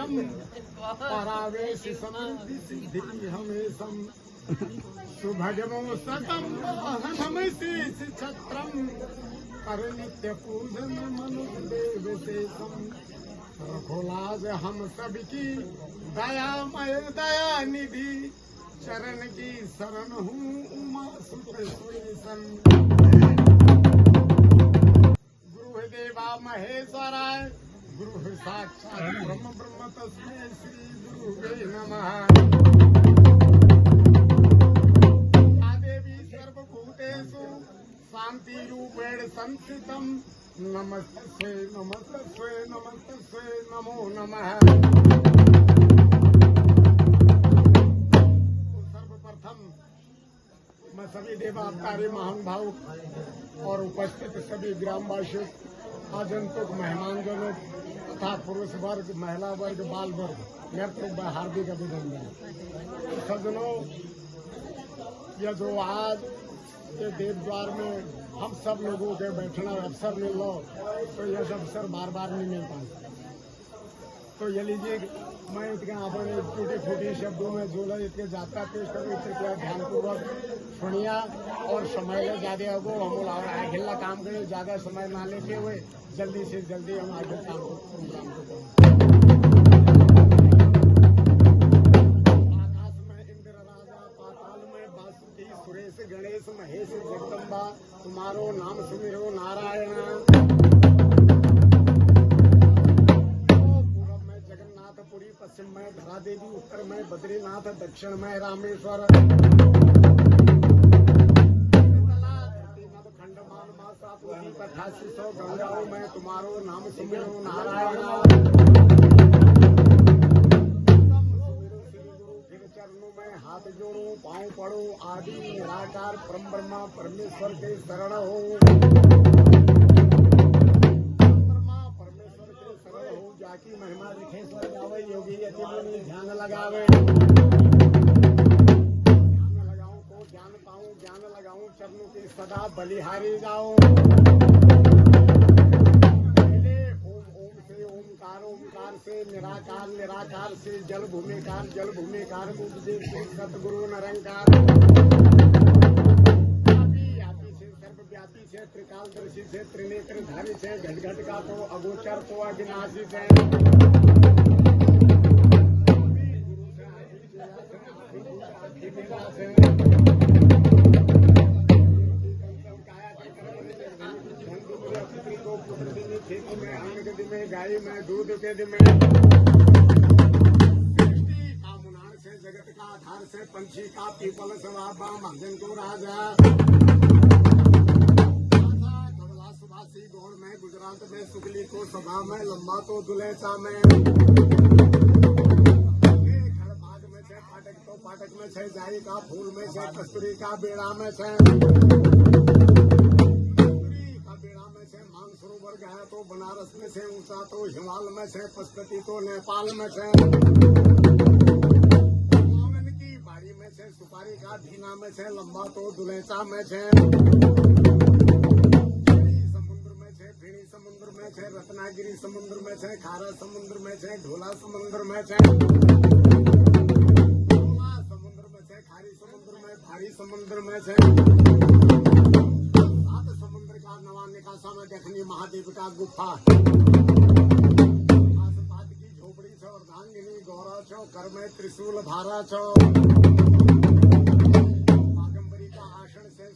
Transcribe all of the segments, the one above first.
परम परावेश सनंति सिद्धि हमेशम सुभगमो सकम वाहनमसि छत्रम कर नित्य पूजन मनुदेव शेषम रघुलाज हम सबकी दयामय दया निधि चरण की शरण हूँ उमा सुत सुईसन गुरुदेवा महेश्वराय गुरु साक्षात ब्रह्म ब्रह्म तस्मै श्री गुरुवे नमः आदेवी सर्वभूतेषु शांति रूपेण संस्थितम नमस्ते नमस्ते नमस्ते नमो नमः। सर्वप्रथम मैं सभी देवावतारी महान भाव और उपस्थित सभी ग्रामवासियों आगंतुक मेहमानजनों तथा पुरुष वर्ग महिला वर्ग बाल वर्ग नेतृत्व हार्दिक अभिनंदन। सज्जनों, यह जो आज के देव द्वार में हम सब लोगों के बैठना अवसर मिल लो तो यह अवसर बार बार नहीं मिल पाता। तो ये लीजिए, मैं इतने अपने टूटी फूटी शब्दों में जो इतने जाता पेश करूँ इसके ध्यानपूर्वक सुनिया और समय ले ज्यादा अगो हम आखिला काम करें, ज्यादा समय ना लेते हुए जल्दी से जल्दी हम आगे काम को प्रोग्राम को करें। आकाश में इंद्र राजा, पाताल में वासुकी, सुरेश गणेश महेश जगदम्बा, तुम्हारो नाम सुमिरो नारायण। पश्चिम में धरा देवी, उत्तर में बद्रीनाथ, दक्षिण में रामेश्वर, खंडमान मासी सौ गंगाओं में तुम्हारो नाम सुमिरो नारायण। फिर चरणों में हाथ जोड़ो, पांव पड़ो, आदि निराकार परम ब्रह्मा परमेश्वर के शरण हो। जाकी महिमा लिखे स्वर गावे, योगी यति मुनि ध्यान लगावे। ध्यान लगाऊं तो ज्ञान पाऊं, ज्ञान लगाऊं चरणों के सदा बलिहारी जाऊं। पहले ओम ओम से ओमकार, ओमकार से निराकार, निराकार से जल भूमिकार, जल भूमिकार उपदेश से सतगुरु निरंकार। से त्रिकालदर्शी से त्रिनेत्रधारी से घट घट का तो अगोचर तो अविनाशी से खेती में अन्न के दिन में गाय में दूध के दिन में का मुनार से जगत का आधार से पंछी का पीपल सवाबा महजन को राजा गौड़ में गुजरात में सुगली को सभा में लंबा तो दुलेचा में खड़बाग में से फाटक तो फाटक में से जाई का फूल में से कस्तूरी का बेड़ा में से मानसरोवर गया तो बनारस में से ऊंचा तो हिमाल में से पशुपति तो नेपाल में से की बाड़ी में से सुपारी का धीना में से लंबा तो दुलेचा में से समुद्र में से रत्नागिरी समुद्र में से खारा समुद्र में से ढोला समुद्र में से समुद्र में से खारी समुद्र में भारी समुद्र में से सात समुद्र का नवा निकासा में देखनी महादेव का गुफा आसपास की झोपड़ी छो अर्धांगिनी गौरा छो कर में त्रिशूल भारा छो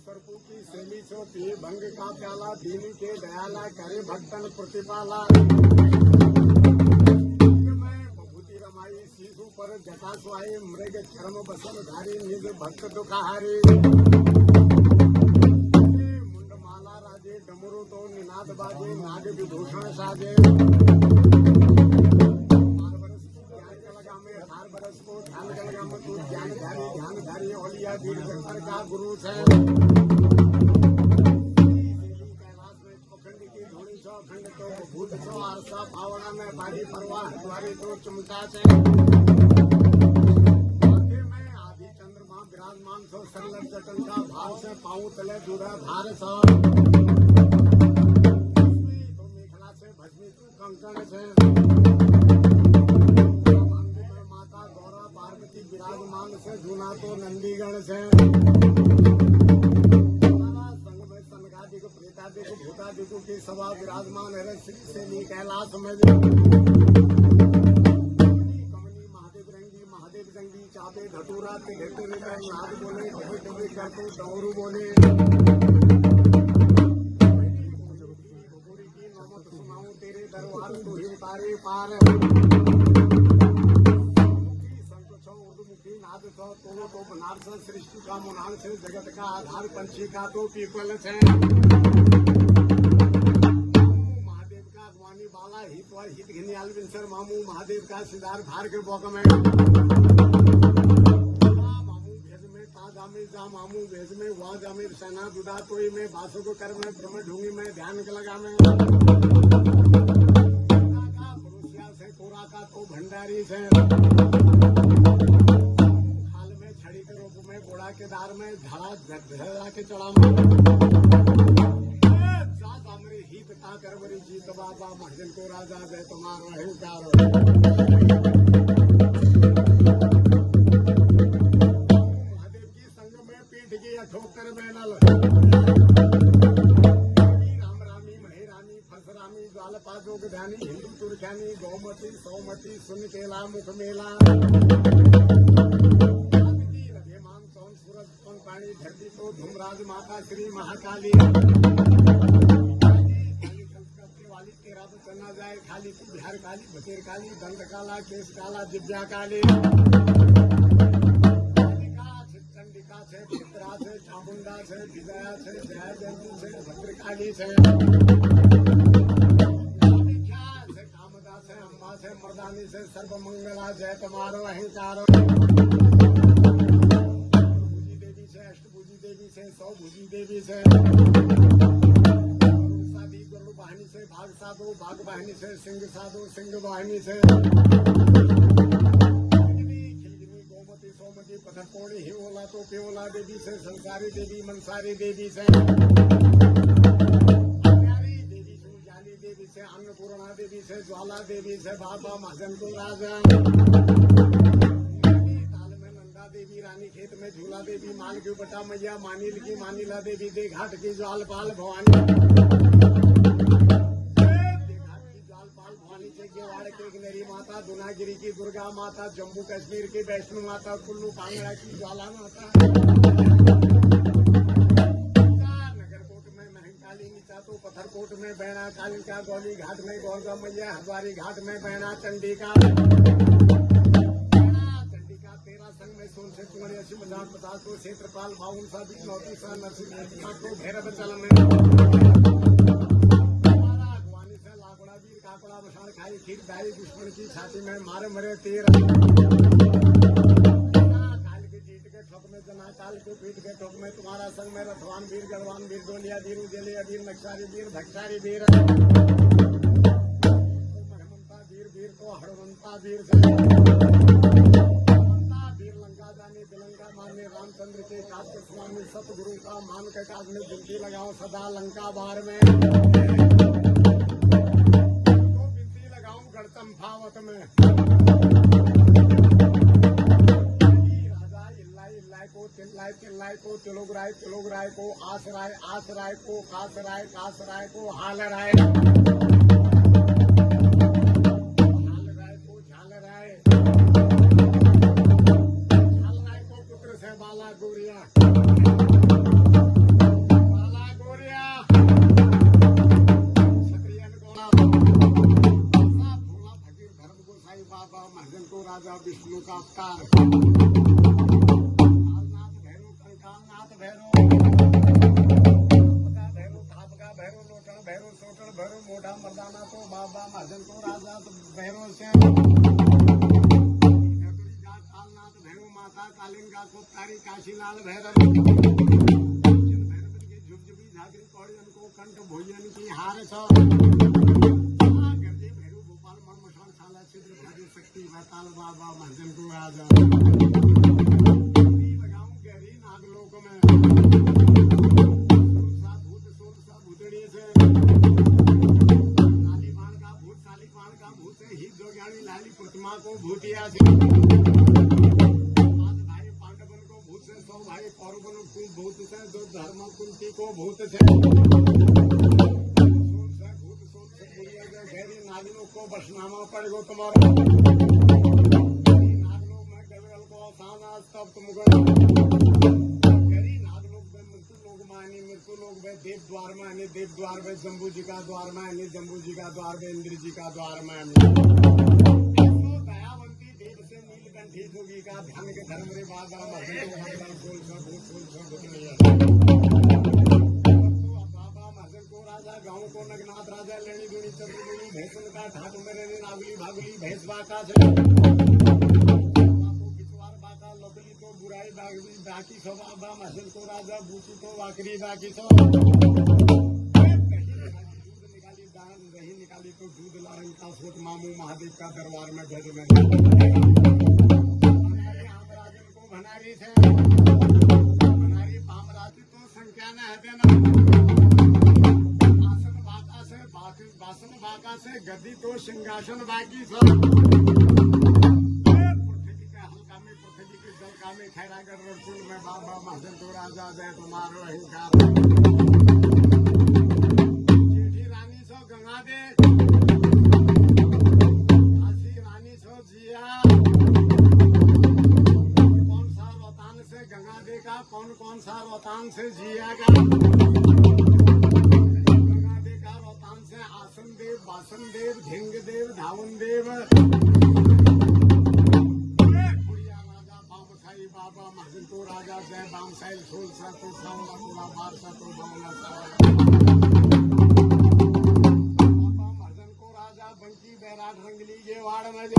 सर्पू की सेली छो पी भंग का प्याला दीन के दयाला करे भक्तन प्रतिपाला मैं बभूति रमाई शिशु पर जटा सुहाई मृग चरम बसन धारी निज भक्त दुखाहारी मुंडमाला राजे डमरू तो निनाद बाजे नाग विभूषण साजे हार बरस को ध्यान गलगा में तू ध्यानधारी औलिया वीर शंकर का गुरु है। कैलाश में चौखंड की धोनी छो खंड तो भूत छो आरसा पावड़ा में बाजी परवाह द्वारी तो चुमता से में आदि चंद्रमा विराजमान छो सरल जटन का भाव से पाऊ तले जुड़ा भार छो तो मेखला से भजनी तू कंकण से कैलाश में कमनी महादेव रंगी महादेव जंगी चापे धतूरा के घेतरे में नाद बोले डबे डबे कर तो डमरू बोले की नौमत सुनाऊं तेरे दरबार तो ही उतारे पार नाद तो बनारस सृष्टि का मुनाल से जगत का आधार पंछी का तो पीपल है महादेव का अगवानी बाला हित घिनी अलविंसर मामू महादेव का सिदार भार के बोक में मामू भेज में ताजा में जा मामू भेज में वह जामिर सेना दुदा तोई में बासो को कर में ब्रह्म ढूंगी में ध्यान के लगा में पड़ोसिया से कोरा का तो भंडारी से घोड़ा के दार में झड़ा के चढ़ा हमरे हित ता करवरी जीत बाबा महजन को राजा जय तुम्हारो अहंकार महादेव की संग में पीठ की ठोकर बैनल राम रामी महेरानी फसरामी ज्वालपा जोग ध्यानी हिंदू तुर्ख्यानी गौमती सौमती सुन केला मुख मेला पानी धरती को धूमराज माता श्री महाकाली संस्कृति वाली तेरा तो चलना जाए खाली तू बिहार काली बतेर काली दंड काला केश काला दिव्या काली चंडिका से चित्रा से चामुंडा से विजया से जया जयंती से भद्रकाली से कामदा से अम्बा से मर्दानी से सर्वमंगला जय तुम्हारो अहंकार अष्टभुजी देवी से सौभुजी देवी से साधी गरुड़ वाहिनी से भाग साधो भाग वाहिनी से सिंह साधो सिंह वाहिनी से खिलगिनी गोमती सोमती पथरकोणी हिवला तो पिवला देवी से संसारी देवी मनसारी देवी से प्यारी देवी से जाली देवी से अन्नपूर्णा देवी से ज्वाला देवी से बाबा महाजन को राजा देवी रानी खेत में झूला देवी मान की बटा मैया मानिल की मानिला देवी दे घाट की ज्वाल पाल भवानी से गेवाड़ के गिनरी माता दुनागिरी की दुर्गा माता जम्मू कश्मीर की वैष्णो माता कुल्लू कांगड़ा की ज्वाला माता नगरकोट में महंकाली नीचा तो पत्थरकोट में बैना कालिका गौली घाट में गौरगा मैया हजारी घाट में बैना चंडिका संग में सोन से 80-50 को क्षेत्रपाल 52-34 नरसिंह को भैरव चल में अगवानी से लाकड़ा वीर काकड़ा मसान खाई खीर दाई दुश्मन की छाती में मारे मरे तीर काल के जीत के ठोक में जना काल को पीठ के ठोक में तुम्हारा संग में रथवान वीर गढ़वान वीर डोलिया वीर उजेलिया वीर नक्सारी वीर भक्षारी वीर महमंता वीर वीर को हरवंता वीर से लंका मारने रामचंद्र के काव्य स्वामी सतगुरु का मान के काज में बिनती लगाओ सदा लंका बार में तो बिनती लगाऊं गढ़तम भावत में राजा इल्लाई को तिल्लाई को तिलोगराय को आसराय को कासराय को हाल राय बाला गोरिया क्षत्रियन को फकीर धर्म गोसाई बाबा महजन को राजा विष्णु का अवतार भैरव कंकालनाथ भैरव थापका भैरव लोटन भैरव सोटन भैरव मोढ़ा मर्दाना तो बाबा महजन को राजा भैरव से कालिंगा को तारी काशीलाल भैरव झुकझुकी झाकरी कौड़ियन को कंठ भोजन की हार गर्दे भैरव गोपाल मन मशान शाला छिद्र भारी शक्ति भताल बाबा महजन को राजा लगाऊं गहरी नागलोक में सोलसा भूतड़ी से लालीपान का भूत से हित जोग्याणी लाली प्रतिमा को भूतिया से भाई कौरवन को भूत से जो धर्म कुंती को भूत से भूत से गहरी नागलों को बसनामा पड़ेगा तुम्हारा नागलों में गवेल को आसाना तब तुम गहरी नागलों में मृत्यु लोग मानी मृत्यु लोग में देव द्वार में आने देव द्वार में जम्बू जी का द्वार में आने जम्बू जी का द्वार में इंद्र जी का द्वार में आने दयावंती देव से नीलकंठी जोगी का ध्यान के धर्म रे बाबा गाँव को नगनाथ राजा लेनी दुनी चतुर्गुणी भैंसन का ठाट मेरे नागली भागली भैंस बाका से पिछवार बाका लकली तो बुराई बागली बाकी सब बाबा महसन को राजा बूची तो वाकरी बाकी सब दूध निकाली दान रही निकाली तो दूध लारन का सोच मामू महादेव का दरबार में भेज में राजन को भनारी थे भनारी पामराजी तो संख्या न है देना बासन बाका से गद्दी तो सिंहासन बाकी सब पृथ्वी के हल्का में पृथ्वी के जलका में खैरागढ़ रसूल में बाबा महसन तो राजा जय तुम्हारो अहंकार जेठी रानी सो गंगा दे झांसी रानी सो जिया कौन सा रोहतान से गंगा दे का कौन सा रोहतान से जिया का आसन देव बासन देव ढेंग देव धावन देव बुढ़िया राजा बामसाई बाबा महसन तो राजा जय बामसाई सोल सा तो सावला पूरा बार सा तो बावला सा बाबा महसन को राजा बंकी बैराट रंगली ये वाड़ में तो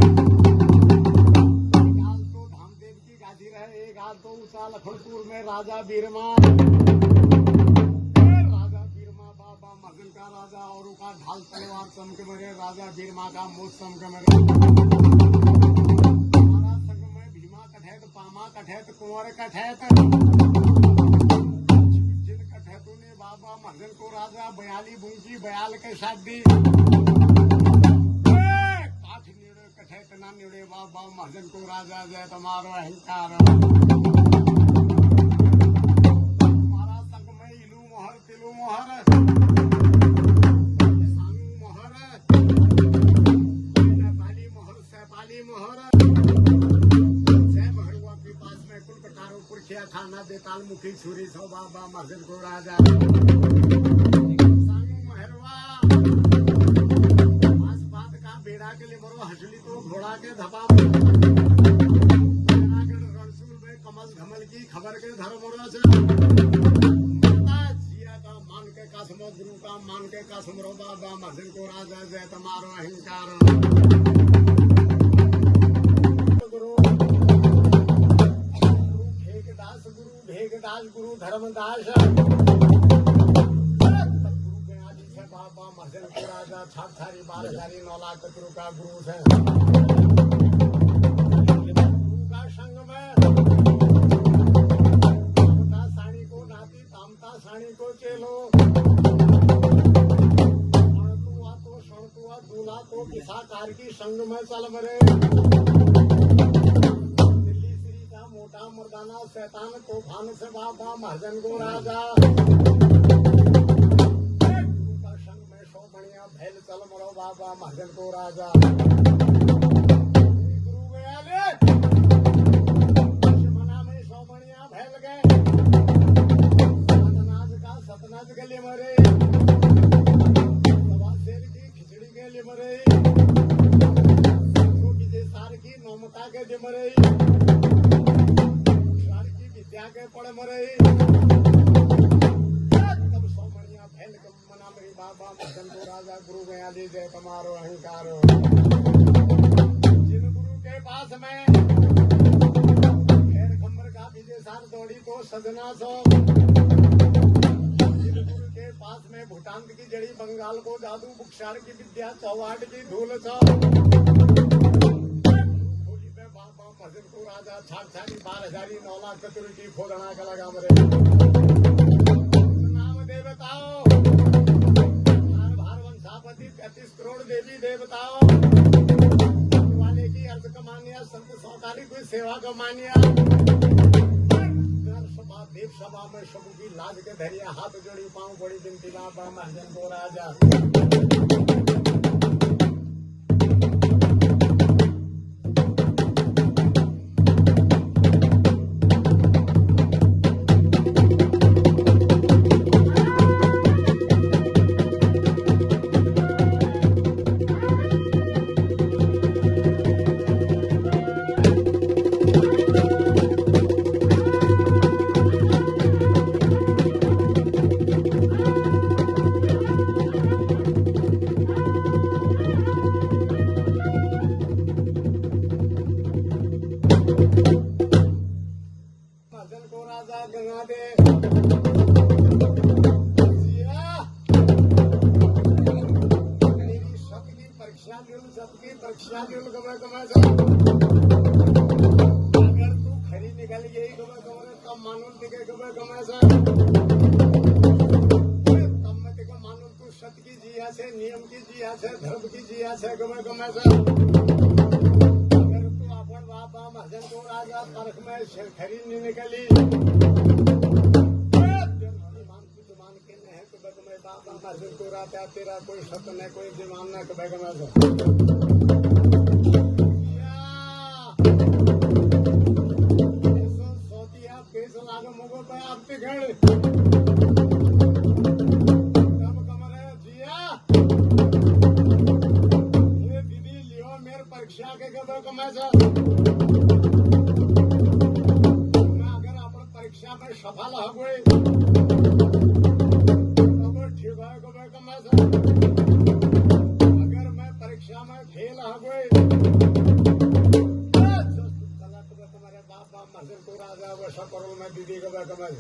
धामदेव की गादी रहे एक हाथ तो ऊंचा लखनपुर में राजा बीरमा महसन का राजा और का ढाल तलवार चमक मरे राजा बीरमा का मोच चमक मरे हमारा संग में भीमा कठैत पामा कठैत कुंवर कठैत जिन कठैतों ने बाबा महसन को राजा बयाली बुंकी बयाल के शादी काठ निड़े कठैत ना निड़े बाबा महसन को राजा जय तुम्हारो अहंकार हमारा संग में इलू मोहर तिलू मोहर खाना देताल मुखी छुरी सो बाबा महसन को राजा महरवा आसपास का बेड़ा के लिए मरो हसली तो घोड़ा के धपा रणसूल में कमल धमल की खबर के धर्मोरा से जिया का मान के कासमो गुरु का मान के कासमरो बाबा महसन को राजा जय तुम्हारो अहंकार भेगदास गुरु धर्मदास गुरु गयाजी से बाबा महसन को राजा छाछारी बारसारी 9 लाख कतरू का गुरु है गुरु का संग में साड़ी को नाती तामता साड़ी को चेलो सणतुआ दूल्हा तो किसा कार की संग में चल मरे मोटा मुर्दाना शैतान तूफान से बाबा महसन को राजा गुरु का संग में सो बढ़िया भैल चल मरो बाबा महसन को राजा गुरु गया ले मना में सो बढ़िया भैल गए सतनाज के लिए मरे सवा शेर की खिचड़ी के लिए मरे सार की नौमता के लिए मरे के पड़ मरे तब सोमनिया भैल के मना मेरी बाबा महसन को राजा गुरु गया दे जय तुम्हारो अहंकार जिन गुरु के पास में खैर खम्बर का विजय सार दौड़ी तो सजना सो जिन गुरु के पास में भूटान की जड़ी बंगाल को जादू बुक्षार की विद्या चौवाट की धूल छो महसन को राजा छाछारी 12,009 लाख कतरू की खोदना का लगा मरे नाम देवताओ भारवंशापति 35 करोड़ देवी देवताओं वाले की अर्थ कमानिया संत सौकारी कोई सेवा कमानिया सभा देव सभा में सब की लाज के धरिया हाथ जोड़ी पाऊं बड़ी बिनती बाबा महसन को राजा कमायचं अगर तू खरी निघाली येई गबे कमरे तब मानून तिके गबे कमायचं तब में तिके मानून तू सत की जिया से नियम की जिया से धर्म की जिया से गबे कमायचं अगर तू अपन बाबा महाजन को राजा परख में खरी नहीं निकली बाबा महाजन को राजा तेरा कोई सत नहीं कोई जीवन नहीं कबे कमायचं मुगो पे आपके घर तब कमरे जिया ये दीदी लियो मेरे परीक्षा के गबे कमायचं मैं अगर अपन परीक्षा में सफल हो गई तब ठीक है गबे कमायचं अगर मैं परीक्षा में फेल हो गई महाजन को राजा वैसा करो मैं दीदी का बैठा मैं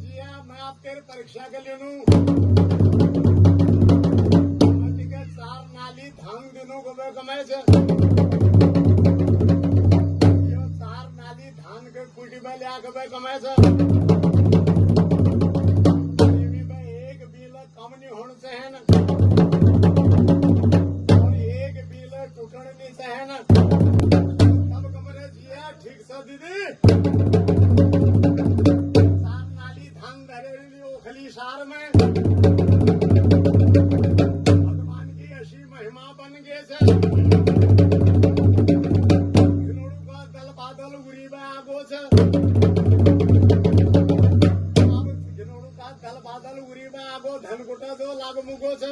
जिया मैं आप तेरे परीक्षा के लिए लूं के 4 नाली धान दिनों को मैं कमाए से 4 नाली धान के कुटी में लिया के मैं कमाए से होने से है ना और एक बिल टूटने से है ना तब कमरे जिया ठीक से दीदी 4 नाली धान धरे ओखली सार में भगवान की ऐसी महिमा बन गए से का दल बादल उड़ी में आगो से दल बादल उरी में आगो धन गुटा दो लाग मुगो से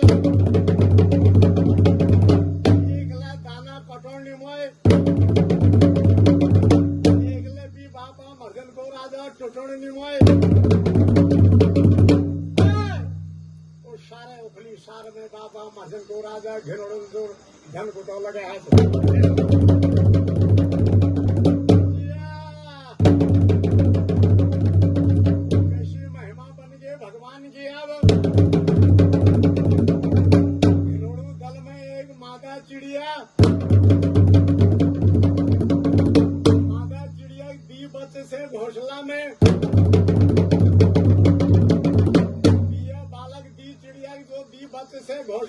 एकला दाना कटोनी मोय एकले भी बापा मर्दन को राजा टोटोनी मोय ओ सारे उखली सार में बापा मर्दन को राजा घेरोड़न जोर धन गुटो लगे है भगवान की अब दल में एक मादा चिड़िया दी बच्चे से घोंसला में